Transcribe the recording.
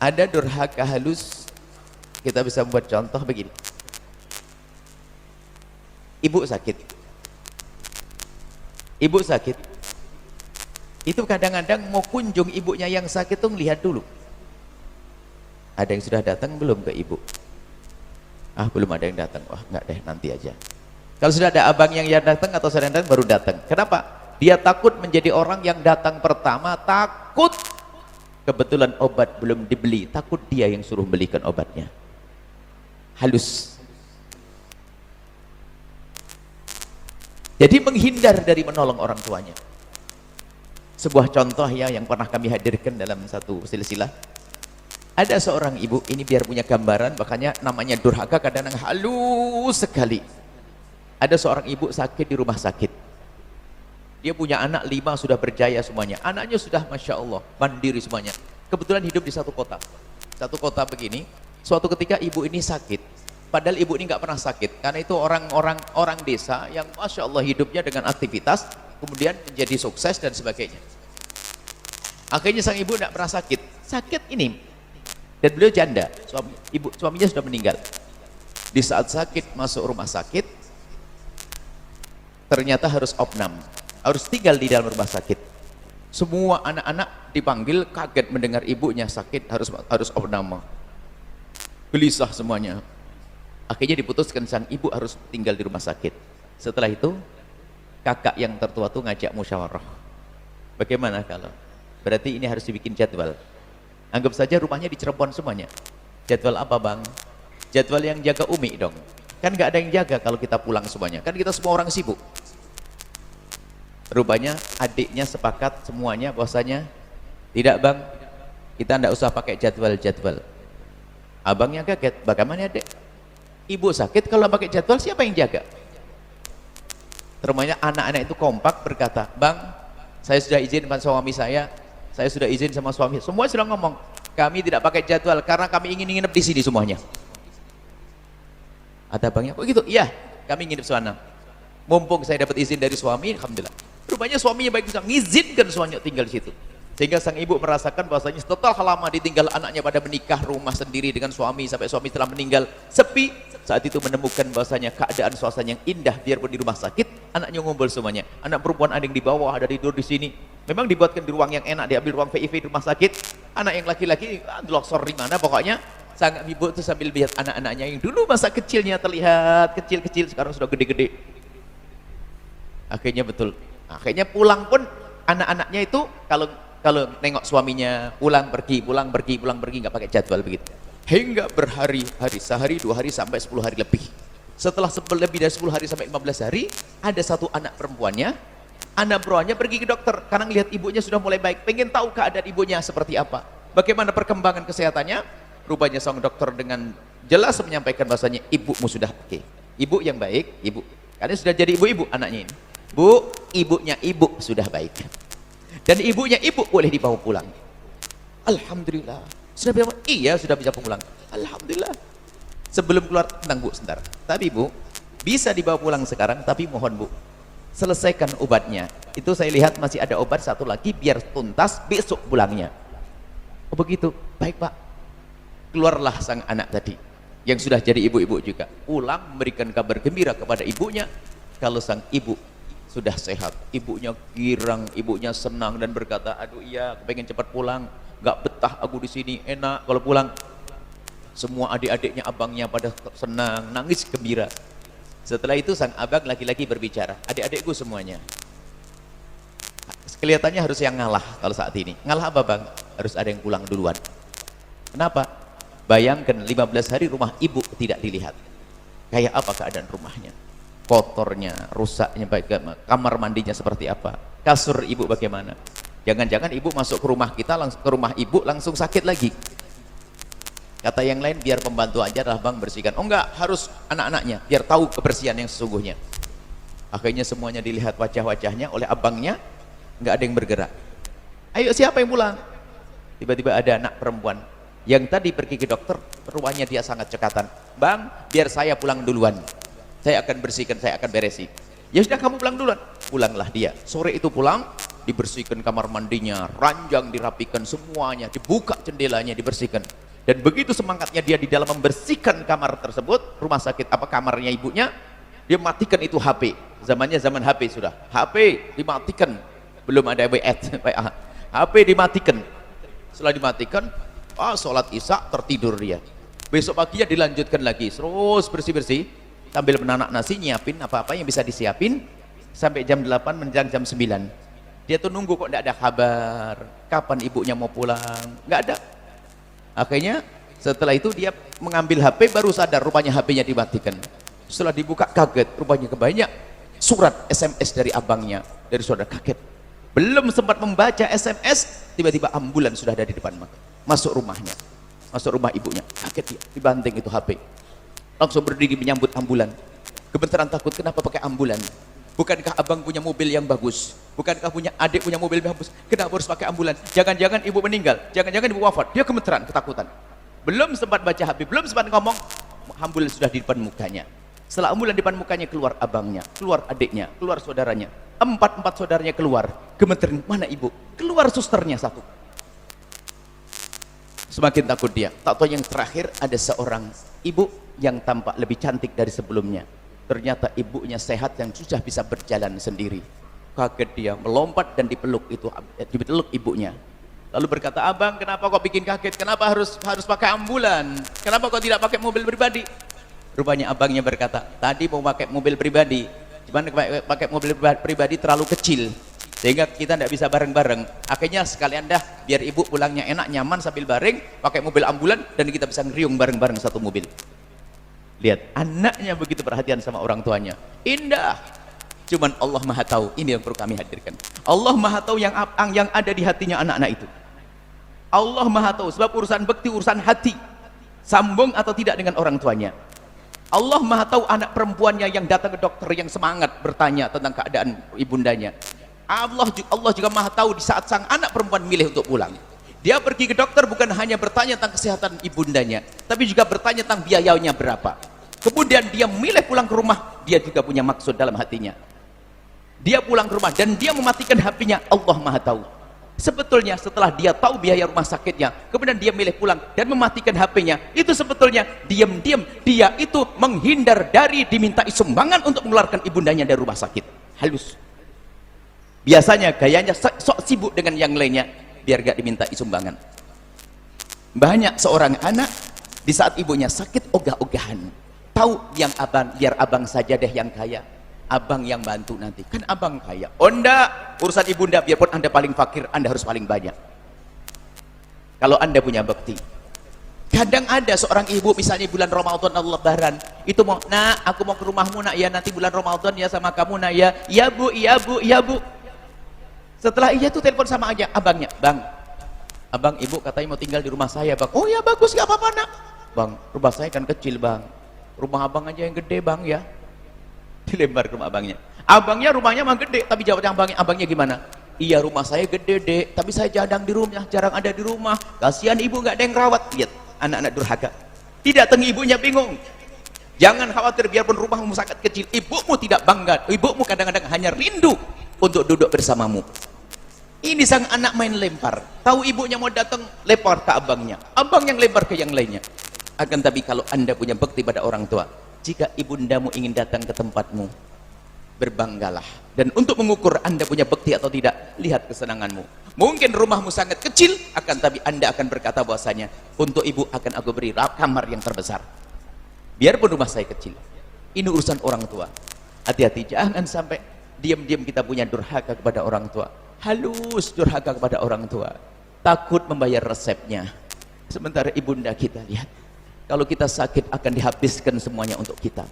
Ada durhaka halus, kita bisa buat contoh begini. Ibu sakit. Ibu sakit. Itu kadang-kadang mau kunjung ibunya yang sakit tuh lihat dulu. Ada yang sudah datang belum ke ibu? Ah, belum ada yang datang. Wah, enggak deh, nanti aja. Kalau sudah ada abang yang datang atau saudara datang baru datang. Kenapa? Dia takut menjadi orang yang datang pertama, takut kebetulan obat belum dibeli, takut dia yang suruh belikan obatnya. Halus. Jadi menghindar dari menolong orang tuanya. Sebuah contoh ya yang pernah kami hadirkan dalam satu silsilah. Ada seorang ibu, ini biar punya gambaran, makanya namanya durhaka kadang-kadang halus sekali. Ada seorang ibu sakit di rumah sakit. Dia punya anak 5 sudah berjaya semuanya. Anaknya sudah Masya Allah, mandiri semuanya. Kebetulan hidup di satu kota. Satu kota begini, suatu ketika ibu ini sakit. Padahal ibu ini nggak pernah sakit. Karena itu orang desa yang Masya Allah hidupnya dengan aktivitas, kemudian menjadi sukses dan sebagainya. Akhirnya sang ibu nggak pernah sakit. Sakit ini. Dan beliau janda, suaminya sudah meninggal. Di saat sakit, masuk rumah sakit, ternyata harus opnam, harus tinggal di dalam rumah sakit. Semua anak-anak dipanggil, kaget mendengar ibunya sakit, harus opnam. Gelisah semuanya. Akhirnya diputuskan sang ibu harus tinggal di rumah sakit. Setelah itu, kakak yang tertua itu ngajak musyawarah. Bagaimana kalau? Berarti ini harus dibikin jadwal. Anggap saja rumahnya di Cirebon semuanya. Jadwal apa bang? Jadwal yang jaga Umi dong. Kan nggak ada yang jaga kalau kita pulang semuanya. Kan kita semua orang sibuk. Rupanya adiknya sepakat semuanya bahwasanya tidak bang, kita nggak usah pakai jadwal-jadwal. Abangnya kaget, bagaimana dek? Ibu sakit kalau pakai jadwal siapa yang jaga? Terusnya anak-anak itu kompak berkata, bang, saya sudah izin sama suami saya sudah izin sama suami, semua sudah ngomong, kami tidak pakai jadwal karena kami ingin nginep di sini semuanya. Ada abangnya, kok gitu? Iya, kami nginep sana. Mumpung saya dapat izin dari suami, alhamdulillah. Rupanya suaminya baik bisa mengizinkan suaminya tinggal di situ. Sehingga sang ibu merasakan bahwasanya setelah lama ditinggal anaknya pada menikah, rumah sendiri dengan suami sampai suami telah meninggal, sepi. Saat itu menemukan bahwasanya keadaan suasana yang indah, biarpun di rumah sakit, anaknya ngumpul semuanya. Anak perempuan ada yang di bawah, ada tidur di sini. Memang dibuatkan di ruang yang enak, diambil ruang VIP di rumah sakit. Anak yang laki-laki longsor di mana pokoknya. Sang ibu itu sambil lihat anak-anaknya yang dulu masa kecilnya terlihat kecil-kecil, sekarang sudah gede-gede. Akhirnya betul. Akhirnya pulang pun anak-anaknya itu kalau nengok suaminya pulang pergi nggak pakai jadwal begitu. Hingga berhari-hari, sehari, 2 hari sampai 10 hari lebih. Setelah lebih dari 10 hari sampai 15 hari, ada satu anak perempuannya pergi ke dokter karena ngelihat ibunya sudah mulai baik, pengen tahu keadaan ibunya seperti apa, bagaimana perkembangan kesehatannya. Rupanya sang dokter dengan jelas menyampaikan bahasanya ibumu sudah oke. Ibu yang baik, ibu karena sudah jadi ibu-ibu anaknya ini. Bu, ibunya ibu sudah baik dan ibunya ibu boleh dibawa pulang. Alhamdulillah. Sudah bisa? Iya, sudah bisa pulang. Alhamdulillah. Sebelum keluar, tenang bu, sebentar. Tapi bu, bisa dibawa pulang sekarang, tapi mohon bu, selesaikan obatnya. Itu saya lihat masih ada obat satu lagi, biar tuntas besok pulangnya. Oh begitu, baik pak. Keluarlah sang anak tadi, yang sudah jadi ibu-ibu juga. Pulang memberikan kabar gembira kepada ibunya, kalau sang ibu sudah sehat. Ibunya girang, ibunya senang dan berkata, aduh iya, aku pengen cepat pulang. Gak betah aku di sini, enak kalau pulang. Semua adik-adiknya, abangnya pada senang, nangis gembira. Setelah itu sang abang laki-laki berbicara, adik-adikku semuanya, kelihatannya harus yang ngalah kalau saat ini. Ngalah apa bang? Harus ada yang pulang duluan. Kenapa? Bayangkan 15 hari rumah ibu tidak dilihat. Kayak apa keadaan rumahnya? Kotornya, rusaknya, kamar mandinya seperti apa? Kasur ibu bagaimana? Jangan-jangan ibu masuk ke rumah kita, langsung ke rumah ibu langsung sakit lagi. Kata yang lain, biar pembantu aja lah bang bersihkan. Oh enggak, harus anak-anaknya biar tahu kebersihan yang sesungguhnya. Akhirnya semuanya dilihat wajah-wajahnya oleh abangnya, enggak ada yang bergerak. Ayo siapa yang pulang? Tiba-tiba ada anak perempuan yang tadi pergi ke dokter, rupanya dia sangat cekatan. Bang, biar saya pulang duluan, saya akan bersihkan, saya akan beresi. Ya sudah, kamu pulang duluan. Pulanglah dia, sore itu pulang, dibersihkan kamar mandinya, ranjang dirapikan semuanya, dibuka jendelanya, dibersihkan. Dan begitu semangatnya dia di dalam membersihkan kamar tersebut, rumah sakit apa kamarnya ibunya, dia matikan itu HP. Zamannya zaman HP sudah. HP dimatikan, belum ada WA. HP dimatikan. Setelah dimatikan, sholat isya tertidur dia. Besok paginya dilanjutkan lagi, terus bersih-bersih sambil menanak nasi, nyiapin apa-apa yang bisa disiapin sampai jam 8 menjelang jam 9. Dia tuh nunggu kok tidak ada kabar, kapan ibunya mau pulang, nggak ada. Akhirnya setelah itu dia mengambil HP, baru sadar rupanya HP-nya dimatikan. Setelah dibuka kaget, rupanya kebanyak surat SMS dari abangnya, dari saudara. Kaget, belum sempat membaca SMS, tiba-tiba ambulan sudah ada di depan masuk rumahnya, masuk rumah ibunya. Kaget dia, dibanting itu HP, langsung berdiri menyambut ambulan. Gemetaran takut, kenapa pakai ambulan? Bukankah abang punya mobil yang bagus? Bukankah punya adik punya mobil yang bagus? Kenapa harus pakai ambulan? Jangan-jangan ibu meninggal, jangan-jangan ibu wafat. Dia gemeteran, ketakutan. Belum sempat baca HP, belum sempat ngomong, ambulan sudah di depan mukanya. Setelah ambulan di depan mukanya, keluar abangnya, keluar adiknya, keluar saudaranya. Empat saudaranya keluar. Gemeteran, mana ibu? Keluar susternya satu. Semakin takut dia. Tak tahu yang terakhir ada seorang ibu yang tampak lebih cantik dari sebelumnya. Ternyata ibunya sehat yang sudah bisa berjalan sendiri. Kaget dia, melompat dan dipeluk ibunya. Lalu berkata, abang kenapa kok bikin kaget? Kenapa harus pakai ambulan? Kenapa kok tidak pakai mobil pribadi? Rupanya abangnya berkata, tadi mau pakai mobil pribadi, cuman pakai mobil pribadi terlalu kecil, sehingga kita tidak bisa bareng-bareng. Akhirnya sekalian dah, biar ibu pulangnya enak, nyaman sambil bareng, pakai mobil ambulan dan kita bisa ngeriung bareng-bareng satu mobil. Lihat, anaknya begitu perhatian sama orang tuanya. Indah. Cuman Allah Maha tahu, ini yang perlu kami hadirkan. Allah Maha tahu yang ada di hatinya anak-anak itu. Allah Maha tahu, sebab urusan bekti, urusan hati. Sambung atau tidak dengan orang tuanya. Allah Maha tahu anak perempuannya yang datang ke dokter yang semangat bertanya tentang keadaan ibundanya. Allah juga Maha tahu di saat sang anak perempuan milih untuk pulang. Dia pergi ke dokter bukan hanya bertanya tentang kesehatan ibundanya, tapi juga bertanya tentang biayanya berapa. Kemudian dia milih pulang ke rumah, dia juga punya maksud dalam hatinya. Dia pulang ke rumah dan dia mematikan HP-nya, Allah Maha tahu. Sebetulnya setelah dia tahu biaya rumah sakitnya, kemudian dia milih pulang dan mematikan HP-nya, itu sebetulnya diam-diam dia itu menghindar dari dimintai sumbangan untuk mengeluarkan ibundanya dari rumah sakit. Halus. Biasanya gayanya sok sibuk dengan yang lainnya, biar gak dimintai sumbangan. Banyak seorang anak di saat ibunya sakit ogah-ogahan, tahu yang abang, biar abang saja deh yang kaya, abang yang bantu nanti, kan abang kaya. Oh enggak, urusan ibunda, biarpun anda paling fakir, anda harus paling banyak kalau anda punya bekti. Kadang ada seorang ibu, misalnya bulan Ramadan atau Lebaran, itu mau, nak aku mau ke rumahmu nak ya, nanti bulan Ramadan ya sama kamu nak ya. Iya bu, iya bu, iya bu. Setelah iya tuh telepon sama aja abangnya, bang, abang ibu katanya mau tinggal di rumah saya bang. Oh ya bagus, gak apa-apa nak. Bang, rumah saya kan kecil bang, rumah abang aja yang gede bang ya. Dilempar ke rumah abangnya. Abangnya rumahnya mah gede, tapi jawabnya abangnya gimana? Iya rumah saya gede dek, tapi saya jarang di rumah, jarang ada di rumah. Kasihan ibu nggak ada yang rawat. Lihat anak-anak durhaka. Tidak tengi ibunya bingung. Jangan khawatir, biarpun rumahmu sangat kecil, ibumu tidak bangga. Ibumu kadang-kadang hanya rindu untuk duduk bersamamu. Ini sang anak main lempar, tahu ibunya mau datang, lempar ke abangnya, abang yang lempar ke yang lainnya. Akan tapi kalau anda punya bekti pada orang tua, jika ibundamu ingin datang ke tempatmu, berbanggalah. Dan untuk mengukur anda punya bekti atau tidak, lihat kesenanganmu. Mungkin rumahmu sangat kecil, akan tapi anda akan berkata bahwasanya, untuk ibu akan aku beri kamar yang terbesar, biarpun rumah saya kecil. Ini urusan orang tua. Hati-hati, jangan sampai diam-diam kita punya durhaka kepada orang tua. Halus durhaka kepada orang tua, takut membayar resepnya. Sementara ibunda kita, lihat, kalau kita sakit akan dihabiskan semuanya untuk kita.